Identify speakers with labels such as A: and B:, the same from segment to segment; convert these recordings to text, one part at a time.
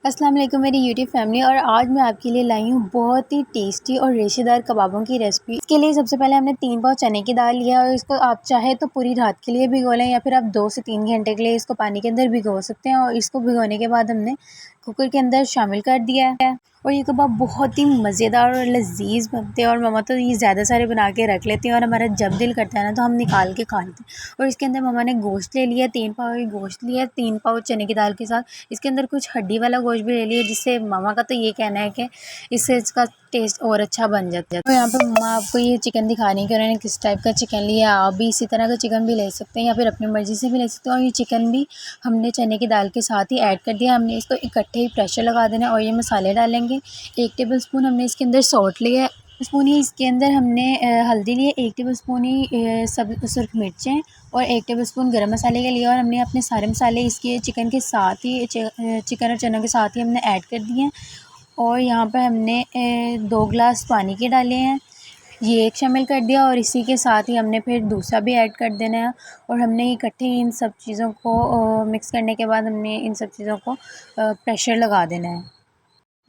A: अस्सलाम वालेकुम मेरी यूट्यूब फैमिली। और आज मैं आपके लिए लाई हूँ बहुत ही टेस्टी और रेशेदार कबाबों की रेसिपी। इसके लिए सबसे पहले हमने 3 पाव चने की दाल लिया और इसको आप चाहे तो पूरी रात के लिए भिगो लें या फिर आप 2 से 3 घंटे के लिए इसको पानी के अंदर भिगो सकते हैं। और इसको भिगोने के बाद हमने कुकर के अंदर शामिल कर दिया है। और ये कबाब बहुत ही मज़ेदार और लजीज बनते हैं और मम्मा तो ये ज़्यादा सारे बना के रख लेती हैं और हमारा जब दिल करता है ना तो हम निकाल के खा लेते हैं। और इसके अंदर मम्मा ने गोश्त ले लिया, 3 पाव गोश्त लिया, 3 पाव चने की दाल के साथ। इसके अंदर कुछ हड्डी वाला गोश्त भी ले लिया, जिससे मामा का तो ये कहना है कि इससे इसका टेस्ट और अच्छा बन जाता है। तो यहाँ पे मम्मा आपको ये चिकन दिखा रही है कि उन्होंने किस टाइप का चिकन लिया। आप भी इसी तरह का चिकन भी ले सकते हैं या फिर अपनी मर्ज़ी से भी ले सकते हैं। और ये चिकन भी हमने चने की दाल के साथ ही ऐड कर दिया। हमने इसको इकट्ठे ही प्रेशर लगा देना है और ये मसाले डालेंगे। 1 टेबलस्पून हमने इसके अंदर सॉल्ट लिया है, स्पून ही इसके अंदर हमने हल्दी लिए, 1 टेबलस्पून ही सब सुर्ख मिर्चें और 1 टेबलस्पून गरम मसाले का लिया। और हमने अपने सारे मसाले इसके चिकन के साथ ही चिकन और चनों के साथ ही हमने ऐड कर दिए हैं। और यहाँ पर हमने 2 गिलास पानी के डाले हैं, ये एक शामिल कर दिया। और इसी के साथ ही हमने फिर दूसरा भी ऐड कर देना है। और हमने इकट्ठे इन सब चीज़ों को मिक्स करने के बाद हमने इन सब चीज़ों को प्रेशर लगा देना है।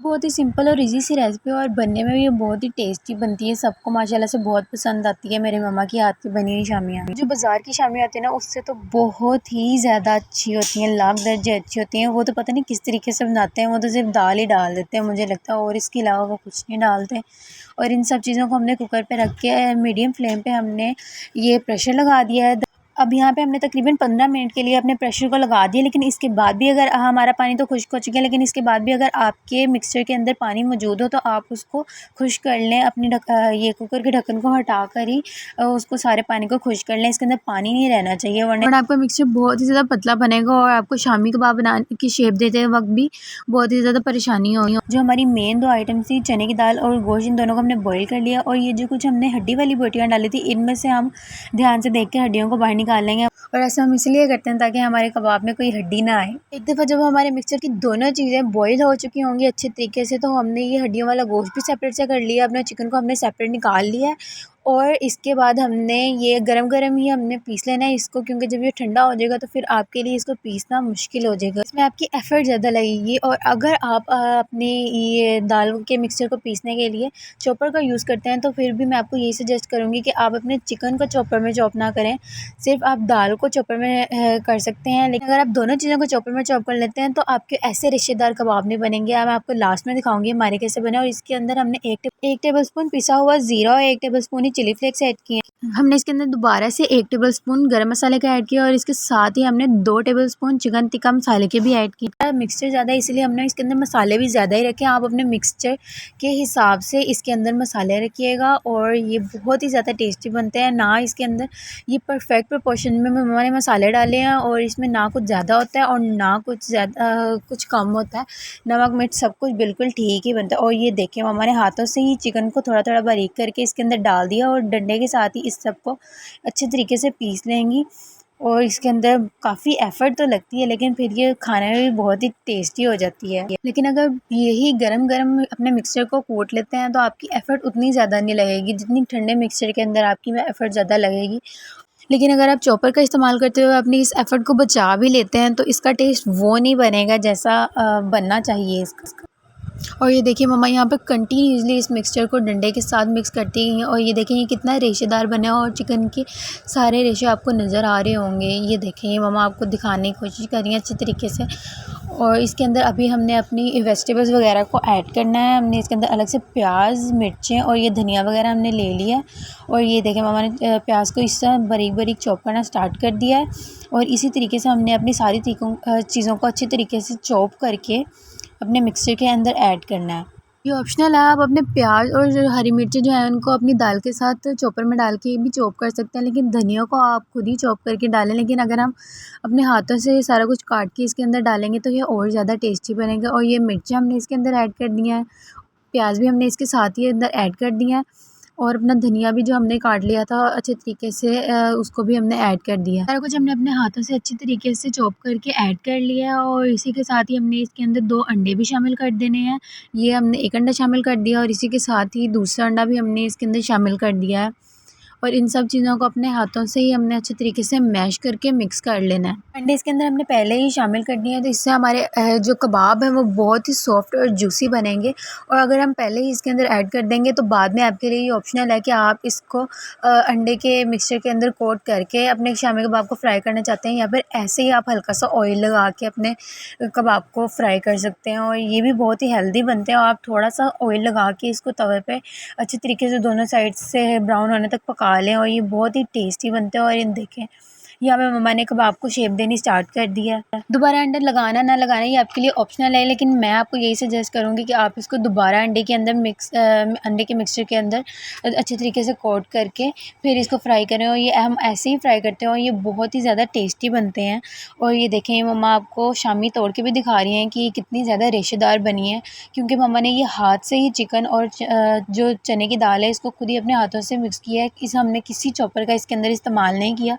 A: बहुत ही सिंपल और इजी सी रेसिपी है और बनने में भी ये बहुत ही टेस्टी बनती है। सबको माशाल्लाह से बहुत पसंद आती है मेरे मम्मा की हाथ की बनी हुई शामियाँ। जो बाज़ार की शामियाँ आती है ना उससे तो बहुत ही ज़्यादा अच्छी होती हैं, लाख दर्जे अच्छी होती हैं। वो तो पता नहीं किस तरीके से बनाते हैं, वो तो सिर्फ दाल ही डाल देते हैं मुझे लगता है, और इसके अलावा वो कुछ नहीं डालते। और इन सब चीज़ों को हमने कुकर पर रख के मीडियम फ्लेम पर हमने ये प्रेशर लगा दिया है। अब यहाँ पे हमने तकरीबन 15 मिनट के लिए अपने प्रेशर को लगा दिया। लेकिन इसके बाद भी अगर हमारा पानी तो खुश्क हो चुका है, लेकिन इसके बाद भी अगर आपके मिक्सचर के अंदर पानी मौजूद हो तो आप उसको खुश्क कर लें। अपनी ये कुकर के ढक्कन को हटा कर ही उसको सारे पानी को खुश्क कर लें। इसके अंदर पानी नहीं रहना चाहिए वरना आपका मिक्सचर बहुत ही ज़्यादा पतला बनेगा और आपको शामी कबाब बनाने की शेप देते वक्त भी बहुत ही ज़्यादा परेशानी होगी। जो हमारी मेन 2 आइटम थी, चने की दाल और गोश्त, इन दोनों को हमने बॉईल कर लिया। और ये जो कुछ हमने हड्डी वाली बोटियाँ डाली थी, इनमें से हम ध्यान से देख के हड्डियों को बाहर निकाल लेंगे। और ऐसा हम इसलिए करते हैं ताकि हमारे कबाब में कोई हड्डी ना आए। एक दफ़ा जब हमारे मिक्सचर की दोनों चीज़ें बॉईल हो चुकी होंगी अच्छे तरीके से, तो हमने ये हड्डियों वाला गोश्त भी सेपरेट से कर लिया, अपना चिकन को हमने सेपरेट निकाल लिया है। और इसके बाद हमने ये गरम गरम ही हमने पीस लेना है इसको, क्योंकि जब ये ठंडा हो जाएगा तो फिर आपके लिए इसको पीसना मुश्किल हो जाएगा, इसमें आपकी एफ़र्ट ज़्यादा लगेगी। और अगर आप अपने ये दाल के मिक्सचर को पीसने के लिए चॉपर का यूज़ करते हैं तो फिर भी मैं आपको यही सजेस्ट करूँगी कि आप अपने चिकन को चॉपर में चॉप ना करें, सिर्फ आप दाल को चॉपर में कर सकते हैं। लेकिन अगर आप दोनों चीज़ों को चॉपर में चॉप कर लेते हैं तो आपके ऐसे रिश्तेदार कबाब नहीं बनेंगे। अब मैं आपको लास्ट में दिखाऊंगी हमारे कैसे बने। और इसके अंदर हमने एक टेबलस्पून पिसा हुआ ज़ीरा और 1 टेबलस्पून ही चिली फ्लेक्स ऐड किए। हमने इसके अंदर दोबारा से 1 टेबलस्पून गरम मसाले का ऐड किया और इसके साथ ही हमने 2 टेबलस्पून चिकन टिक्का मसाले के भी ऐड किया। मिक्सचर ज़्यादा इसलिए हमने इसके अंदर मसाले भी ज़्यादा ही रखे। आप अपने मिक्सचर के हिसाब से इसके अंदर मसाले रखिएगा और ये बहुत ही ज़्यादा टेस्टी बनते हैं। ना इसके अंदर ये परफेक्ट प्रोपोर्शन में मैंने मसाले डाले हैं और इसमें ना कुछ ज़्यादा होता है और ना कुछ ज़्यादा कुछ कम होता है। नमक मिर्च सब कुछ बिल्कुल ठीक ही बनता है। और ये देखिए हमारे हाथों से ही चिकन को थोड़ा थोड़ा बारीक करके इसके अंदर डाल दिया और डंडे के साथ ही इस सब को अच्छे तरीके से पीस लेंगी। और इसके अंदर काफ़ी एफ़र्ट तो लगती है, लेकिन फिर ये खाने में भी बहुत ही टेस्टी हो जाती है। लेकिन अगर यही गरम गरम अपने मिक्सचर को कूट लेते हैं तो आपकी एफ़र्ट उतनी ज़्यादा नहीं लगेगी जितनी ठंडे मिक्सचर के अंदर आपकी एफ़र्ट ज़्यादा लगेगी। लेकिन अगर आप चॉपर का इस्तेमाल करते हुए अपनी इस एफ़र्ट को बचा भी लेते हैं तो इसका टेस्ट वो नहीं बनेगा जैसा बनना चाहिए इसका। और ये देखिए मम्मा यहाँ पे कंटिन्यूसली इस मिक्सचर को डंडे के साथ मिक्स करती गई हैं। और ये देखें ये कितना रेशेदार बना और चिकन के सारे रेशे आपको नज़र आ रहे होंगे। ये देखें ये मम्मा आपको दिखाने की कोशिश कर रही हैं अच्छे तरीके से। और इसके अंदर अभी हमने अपनी वेजिटेबल्स वगैरह को ऐड करना है। हमने इसके अंदर अलग से प्याज, मिर्चें और ये धनिया वगैरह हमने ले लिया है। और ये देखें मम्मा ने प्याज को इस तरह बारीक बारीक चॉप करना स्टार्ट कर दिया है। और इसी तरीके से हमने अपनी सारी चीज़ों को अच्छी तरीके से चॉप करके अपने मिक्सचर के अंदर ऐड करना है। ये ऑप्शनल है, आप अपने प्याज और जो हरी मिर्ची जो है उनको अपनी दाल के साथ चॉपर में डाल के भी चॉप कर सकते हैं, लेकिन धनिया को आप खुद ही चॉप करके डालें। लेकिन अगर हम अपने हाथों से सारा कुछ काट के इसके अंदर डालेंगे तो ये और ज़्यादा टेस्टी बनेगा। और ये मिर्ची हमने इसके अंदर ऐड कर दी है, प्याज भी हमने इसके साथ ही अंदर ऐड कर दिया है। और अपना धनिया भी जो हमने काट लिया था अच्छे तरीके से उसको भी हमने ऐड कर दिया। सारा कुछ हमने अपने हाथों से अच्छी तरीके से चॉप करके ऐड कर लिया। और इसी के साथ ही हमने इसके अंदर 2 अंडे भी शामिल कर देने हैं। ये हमने 1 अंडा शामिल कर दिया और इसी के साथ ही दूसरा अंडा भी हमने इसके अंदर शामिल कर दिया है। और इन सब चीज़ों को अपने हाथों से ही हमने अच्छे तरीके से मैश करके मिक्स कर लेना है। अंडे इसके अंदर हमने पहले ही शामिल कर दिए हैं, तो इससे हमारे जो कबाब है वो बहुत ही सॉफ्ट और जूसी बनेंगे। और अगर हम पहले ही इसके अंदर ऐड कर देंगे तो बाद में आपके लिए ये ऑप्शनल है कि आप इसको अंडे के मिक्सचर के अंदर कोट करके अपने शामी कबाब को फ्राई करना चाहते हैं, या फिर ऐसे ही आप हल्का सा ऑयल लगा के अपने कबाब को फ्राई कर सकते हैं। और ये भी बहुत ही हेल्दी बनते हैं। और आप थोड़ा सा ऑयल लगा के इसको तवे पे अच्छे तरीके से दोनों साइड से ब्राउन होने तक पका लें, और ये बहुत ही टेस्टी बनते हैं। और इन देखें, यहाँ पे मम्मा ने कबाब को शेप देनी स्टार्ट कर दिया है। दोबारा अंडा लगाना ना लगाना ये आपके लिए ऑप्शनल है, लेकिन मैं आपको यही सजेस्ट करूँगी कि आप इसको दोबारा अंडे के अंदर अंडे के मिक्सचर के अंदर अच्छे तरीके से कोट करके फिर इसको फ्राई करें। और ये हम ऐसे ही फ्राई करते हैं और ये बहुत ही ज़्यादा टेस्टी बनते हैं। और ये देखें, ये मम्मा आपको शामी तोड़ के भी दिखा रही हैं कि कितनी ज़्यादा रेशेदार बनी है, क्योंकि मम्मा ने ये हाथ से ही चिकन और जो चने की दाल है इसको खुद ही अपने हाथों से मिक्स किया है। हमने किसी चॉपर का इसके अंदर इस्तेमाल नहीं किया।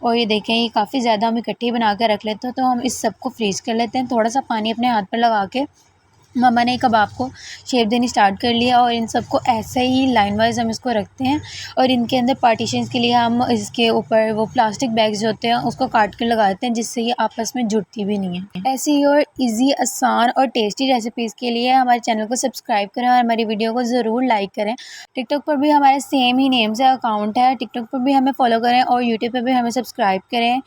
A: और ये देखें, ये काफ़ी ज़्यादा हम इकट्ठी बना कर रख लेते हैं, तो हम इस सब को फ्रीज़ कर लेते हैं। थोड़ा सा पानी अपने हाथ पर लगा के मम्मा ने कबाब को शेप देनी स्टार्ट कर लिया, और इन सबको ऐसे ही लाइन वाइज हम इसको रखते हैं। और इनके अंदर पार्टीशंस के लिए हम इसके ऊपर वो प्लास्टिक बैग्स जो होते हैं उसको काट कर लगा देते हैं, जिससे ये आपस में जुड़ती भी नहीं है। ऐसी ही और इजी, आसान और टेस्टी रेसिपीज़ के लिए हमारे चैनल को सब्सक्राइब करें और हमारी वीडियो को ज़रूर लाइक करें। टिकटॉक पर भी हमारे सेम ही नेम से अकाउंट है, टिकटॉक पर भी हमें फॉलो करें और यूट्यूब पर भी हमें सब्सक्राइब करें।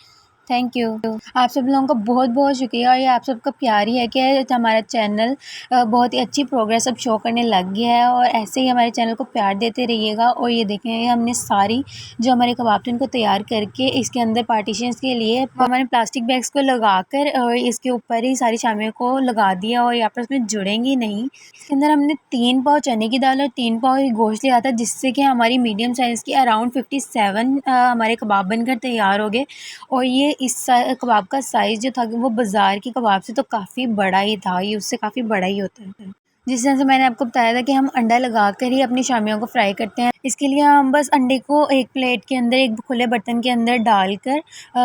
A: Thank you. आप सब लोगों का बहुत बहुत शुक्रिया, और ये आप सबका प्यार ही है कि हमारा चैनल बहुत ही अच्छी प्रोग्रेस अब शो करने लग गया है। और ऐसे ही हमारे चैनल को प्यार देते रहिएगा। और ये देखें, हमने सारी जो हमारे कबाब थे उनको तैयार करके इसके अंदर पार्टीशंस के लिए हमारे प्लास्टिक बैग्स को लगाकर और इसके ऊपर ही सारी शामियों को लगा दिया, और ये आपस में जुड़ेंगी नहीं। इसके अंदर हमने 3 पाव चने की दाल और 3 पाव गोश्त लिया था, जिससे कि हमारी मीडियम साइज़ की अराउंड 57 हमारे कबाब बनकर तैयार हो गए। और ये इस कबाब का साइज़ जो था वो बाज़ार के कबाब से तो काफ़ी बड़ा ही था, ये उससे काफ़ी बड़ा ही होता है। जिस तरह से मैंने आपको बताया था कि हम अंडा लगाकर ही अपनी शामियों को फ्राई करते हैं। इसके लिए हम बस अंडे को एक प्लेट के अंदर, एक खुले बर्तन के अंदर डालकर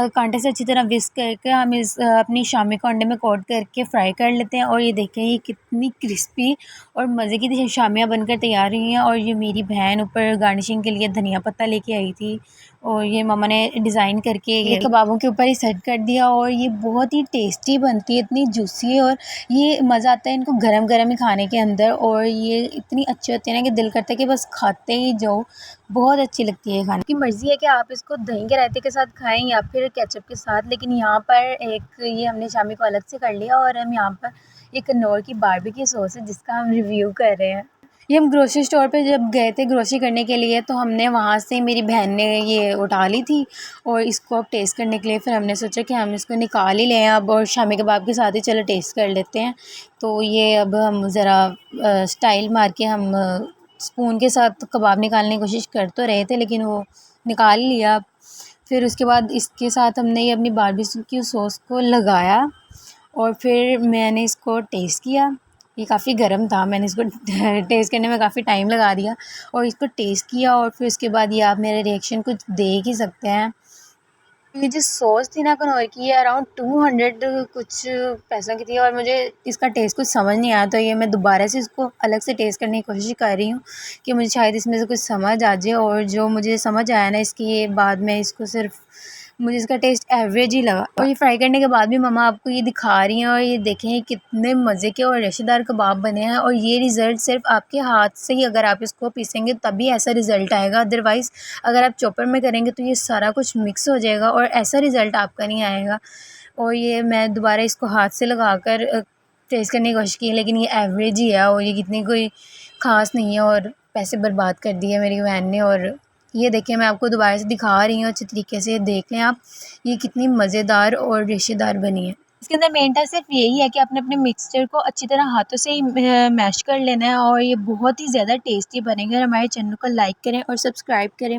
A: कांटे से अच्छी तरह विस्क करके हम इस अपनी शामी को अंडे में कोट करके फ्राई कर लेते हैं। और ये देखें, ये कितनी क्रिस्पी और मज़े की शामियाँ बनकर तैयार हुई हैं। और ये मेरी बहन ऊपर गार्निशिंग के लिए धनिया पत्ता लेके आई थी, और ये मम्मा ने डिज़ाइन करके ये कबाबों के ऊपर ही सेट कर दिया। और ये बहुत ही टेस्टी बनती है, इतनी जूसी है, और ये मज़ा आता है इनको गरम गरम ही खाने के अंदर। और ये इतनी अच्छी होती है ना कि दिल करता है कि बस खाते ही जाओ। बहुत अच्छी लगती है खाने की। मर्ज़ी है कि आप इसको दही के रायते के साथ खाएं या फिर केचप के साथ, लेकिन यहाँ पर एक ये हमने शामी को अलग से कर लिया, और हम यहाँ पर एक कन्नौर की बारबेक्यू सॉस है जिसका हम रिव्यू कर रहे हैं। ये हम ग्रोसरी स्टोर पे जब गए थे ग्रोसरी करने के लिए, तो हमने वहाँ से, मेरी बहन ने ये उठा ली थी, और इसको अब टेस्ट करने के लिए फिर हमने सोचा कि हम इसको निकाल ही लें अब, और शामी कबाब के साथ ही चलो टेस्ट कर लेते हैं। तो ये अब हम ज़रा स्टाइल मार के हम स्पून के साथ कबाब निकालने की कोशिश कर तो रहे थे, लेकिन वो निकाल लिया। फिर उसके बाद इसके साथ हमने ये अपनी बारबेक्यू सॉस को लगाया, और फिर मैंने इसको टेस्ट किया। ये काफ़ी गर्म था, मैंने इसको टेस्ट करने में काफ़ी टाइम लगा दिया, और इसको टेस्ट किया। और फिर उसके बाद ये आप मेरे रिएक्शन कुछ देख ही सकते हैं। ये जो सॉस थी ना कनौर की, ये अराउंड 200 कुछ पैसों की थी, और मुझे इसका टेस्ट कुछ समझ नहीं आया, तो ये मैं दोबारा से इसको अलग से टेस्ट करने की कोशिश कर रही हूँ कि मुझे शायद इसमें से कुछ समझ आ जाए। और जो मुझे समझ आया ना इसकी, ये बाद में इसको सिर्फ मुझे इसका टेस्ट एवरेज ही लगा। और ये फ्राई करने के बाद भी मम्मा आपको ये दिखा रही हैं, और ये देखें ये कितने मज़े के और रेशेदार कबाब बने हैं। और ये रिज़ल्ट सिर्फ आपके हाथ से ही, अगर आप इसको पीसेंगे तभी ऐसा रिज़ल्ट आएगा, अदरवाइज़ अगर आप चॉपर में करेंगे तो ये सारा कुछ मिक्स हो जाएगा और ऐसा रिज़ल्ट आपका नहीं आएगा। और ये मैं दोबारा इसको हाथ से लगा कर टेस्ट करने की कोशिश की, लेकिन ये एवरेज ही है, और ये कितनी कोई ख़ास नहीं है, और पैसे बर्बाद कर दिए मेरी बहन ने। और ये देखिए, मैं आपको दोबारा से दिखा रही हूँ, अच्छे तरीके से देख लें आप, ये कितनी मज़ेदार और रेशेदार बनी है। इसके अंदर मेन टास्क सिर्फ यही है कि आपने अपने मिक्सचर को अच्छी तरह हाथों से ही मैश कर लेना है, और ये बहुत ही ज़्यादा टेस्टी बनेंगे। और हमारे चैनल को लाइक करें और सब्सक्राइब करें।